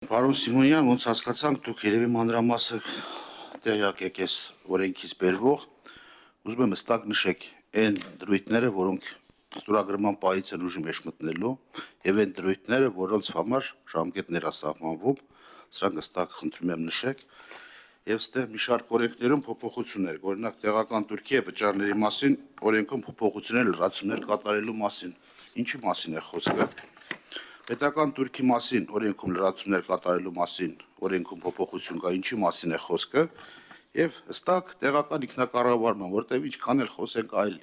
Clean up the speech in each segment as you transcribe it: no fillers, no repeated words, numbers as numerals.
Պարոն Սիմոնյան, ոնց հասկացանք, դուք երևի մանրամասը տեղյակ եք այս օրենքից բերվող, ուզում եմ հստակ նշեք այն դրույթները, որոնք ստորագրման պահից են ուժի մեջ մտնելու, եւ այն դրույթները, որոնց համար ժամկետներ է սահմանվում, սրանք հստակ խնդրում եմ նշեք, եւ ստեղ մի շարք օրենքներում փոփոխություններ, օրինակ տեղական Թուրքիա վճարների մասին օրենքում փոփոխություններ լրացումներ կատարելու մասին, ինչի մասին է խոսքը։ Պետական Թուրքի մասին օրենքում լրացումներ կատարելու մասին օրենքում փոփոխություն կա, ինչի մասին է խոսքը, եւ հստակ տեղական ինքնակառավարման, որտեղ ինչքան էլ խոսենք այլ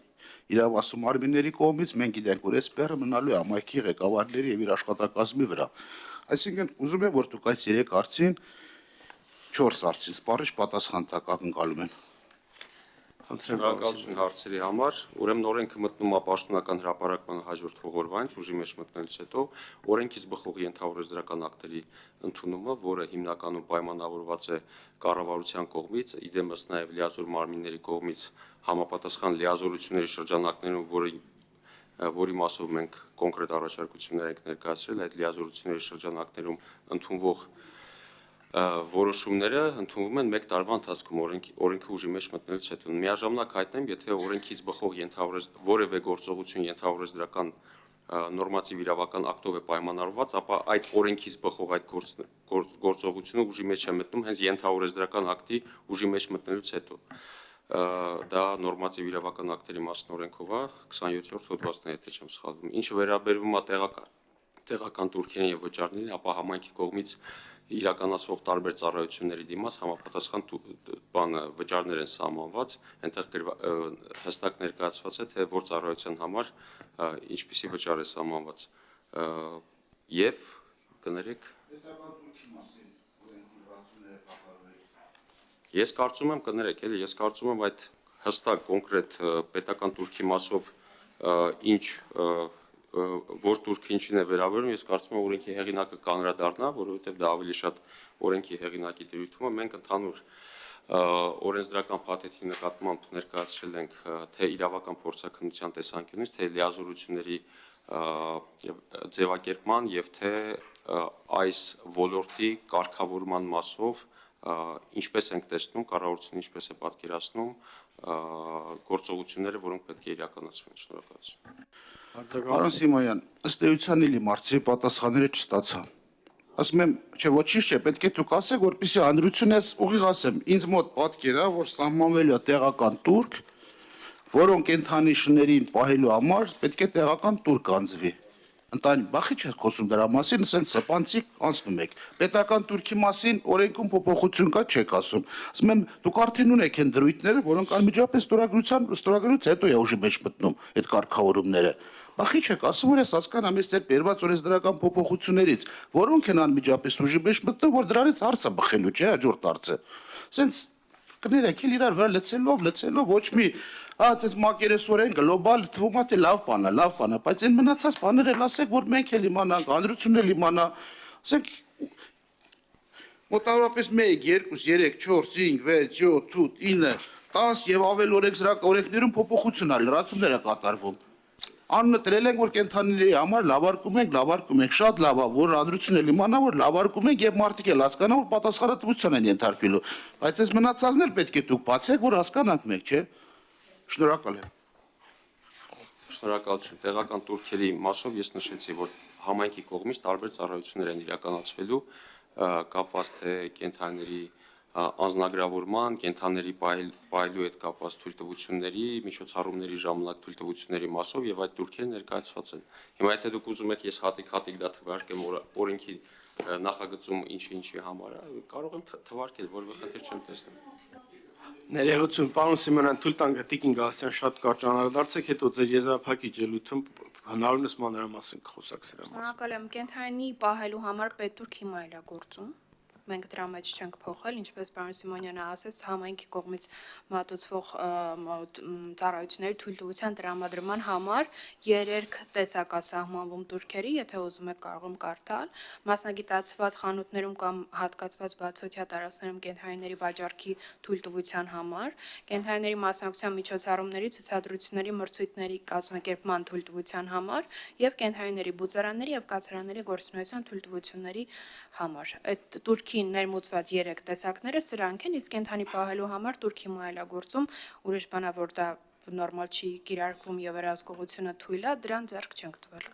իրավասու մարմինների կողմից, մենք գիտենք, որ այս բեռը մնալու է համայնքի ղեկավարների եւ իր աշխատակազմի վրա։ Այսինքն ուզում եմ, որ դուք այս 3 հարցին 4 հարցին սպառիչ պատասխան տաք ակնկալում եմ։ Շնորհակալություն հարցերի համար։ Ուրեմն օրենքը մտնում է պաշտոնական հրապարակման հաջորդող օրվան, ուժի մեջ մտնելուց հետո օրենքից բխող ենթաօրենսդրական ակտերի ընդունումը, որը հիմնականում պայմանավորված է կառավարության կողմից, իդեմս նաև լիազոր մարմինների կողմից համապատասխան լիազորությունների շրջանակներում, որի մասով մենք կոնկրետ առաջարկություններ ենք ներկայացրել, այդ լիազորությունների շրջանակներում ընդունվող որոշումները ընդունվում են 1 տարվա ընթացքում օրենքի ուժի մեջ մտնելուց հետո։ Միաժամանակ հայտնեմ, եթե օրենքից բխող որևէ գործողություն ենթաօրենսդրական նորմատիվ իրավական ակտով է պայմանավորված, ապա այդ օրենքից բխող այդ գործողությունը ուժի մեջ է մտնում հենց ենթաօրենսդրական ակտի ուժի մեջ մտնելուց հետո։ Դա նորմատիվ իրավական ակտերի մասին օրենքով է 27-րդ հոդվածն է, եթե չեմ սխալվում։ Ինչը վերաբերվում է տեղական Թուրքիային եւ վճարներին, ապա համայնքի կողմից իրականացվող տարբեր ծառայությունների դիմաց համապատասխան վճարներ են սահմանված, այնտեղ հստակ ներկայացված է, թե որ ծառայության համար ինչպիսի վճար է սահմանված։ Եվ կներեք Ես կարծում եմ կներեք, էլի ես կարծում եմ այդ հստակ կոնկրետ պետական Թուրքի մասով ինչ որ Թուրքը ինչին է վերաբերում, ես կարծում եմ օրենքի հեղինակը կանրադառնա, որովհետև դա ավելի շատ օրենքի հեղինակի դրույթում է, մենք ընդհանուր օրենսդրական փաթեթի նկատմամբ ներկայացրել ենք թե իրավական փորձաքննության տեսանկյունից, թե լիազորությունների ձևակերպման եւ թե այս ոլորտի կարգավորման մասով ինչպես ենք տեսնում, կառավարությունը ինչպես է պատկերացնում գործողությունները, որոնք պետք է իրականացվեն։ Շնորհակալություն։ Պարոն Սիմոնյան, ըստ էության իլի մարդի պատասխանները չստացա։ Ասում եմ, չէ, ոչինչ չէ, պետք է դուք ասեք, որպեսզի հանրությունը ուղիղ ասեմ, ինձ մոտ պատկեր է, որ սահմանվելու է տեղական Թուրք, որոնք ընթանի շներին պահելու համար պետք է տեղական Թուրք անձվի։ Ընտանի բախի չէ խոսում դրա մասին, ասենք սպանցիկ անցնում եք։ Պետական Թուրքի մասին օրենքում փոփոխություն կա, չեք ասում։ Ասում եմ, դուք արդեն ունեք այն դրույթները, որոնք անմիջապես ստորագրությունից հետո է ուժի մեջ մտնում այդ կարգավորումները։ Բախի չեք ասում, որ ես հասկանամ այս ձեր բերված օրենսդրական փոփոխություններից, որոնք են անմիջապես ուժի մեջ մտնում, որ դրանից հարցը բխելու չէ, հաջորդ հարցը։ Սենց կներեք, իրար վրա լցելով ոչ մի այդպես մակերեսորեն գլոբալ թվում է թե լավ բան է, բայց այն մնացած բաները էլ ասեք, որ մենք էլ իմանանք, հանրությունն էլ իմանա, ասենք մոտավորապես 1, 2, 3, 4, 5, 6, 7, 8, 9, 10 եւ ավել օրենքներում փոփոխություն է, լրացումներ է կատարվում։ Անունը տրել ենք, որ կենթանիների համար լավարկում ենք, շատ լավ է, որ հանրությունն էլ իմանա, որ լավարկում ենք եւ մարդիկ էլ հասկանան, որ պատասխանատվության են ենթարկվելու, բայց այս մնացածն էլ պետք է դուք բացեք, որ հասկանանք մենք, չէ։ Շնորհակալ եմ։ Շնորհակալություն։ Տեղական Թուրքերի մասով ես նշեցի, որ համայնքի կողմից տարբեր ծառայություններ են իրականացվելու կապված թե կենթանիների անձնագրավորման, կենթանիների պահելու հետ կապված թույլտվությունների, միջոցառումների ժամանակ թույլտվությունների մասով եւ այդ թուրքերը ներկայացված են։ Հիմա եթե դուք ուզում եք ես հատիկ դա թվարկեմ օրենքի նախագծում ինչի համար է, կարող եմ թվարկել, որևէ խնդիր չեմ տեսնում։ Ներողություն, պարոն Սիմոնյան, թույլ տանք Տիկին Գալստյան շատ կարճ անդրադարձեք, հետո ձեր եզրափակիչ ելույթում հնարավորինս մանրամասն կխոսակ սրա մասին։ Շնորհակալ եմ, կենթանի պահելու համար պետ-թուրք հիմա էլ է գործում։ մենք դրա մեջ չենք փոխել, ինչպես պարոն Սիմոնյանը ասաց, համայնքի կողմից մատուցվող ծառայությունների թույլտվության տրամադրման համար երերք տեսակ է սահմանվում турքերի, եթե ուզում եք կարող եմ կարդալ, մասնագիտացված խանութներում կամ հատկացված բացօթյա տարածքներում կենդանիների վաճառքի թույլտվության համար, կենդանիների մասնակցության միջոցառումների, ցուցադրությունների, մրցույթների կազմակերպման թույլտվության համար եւ կենդանիների բուծարանների եւ կացարանների գործունեության թույլտվությունների համար։ Այդ турքի ներմուծված 3 տեսակները սրանք են, իսկ կենդանի պահելու համար турքի մայլագործում ուրիշ բանա որ դա նորմալ չի կիրարկվում եւ վերահսկողությունը թույլ է, դրան ձեռք չենք տվել։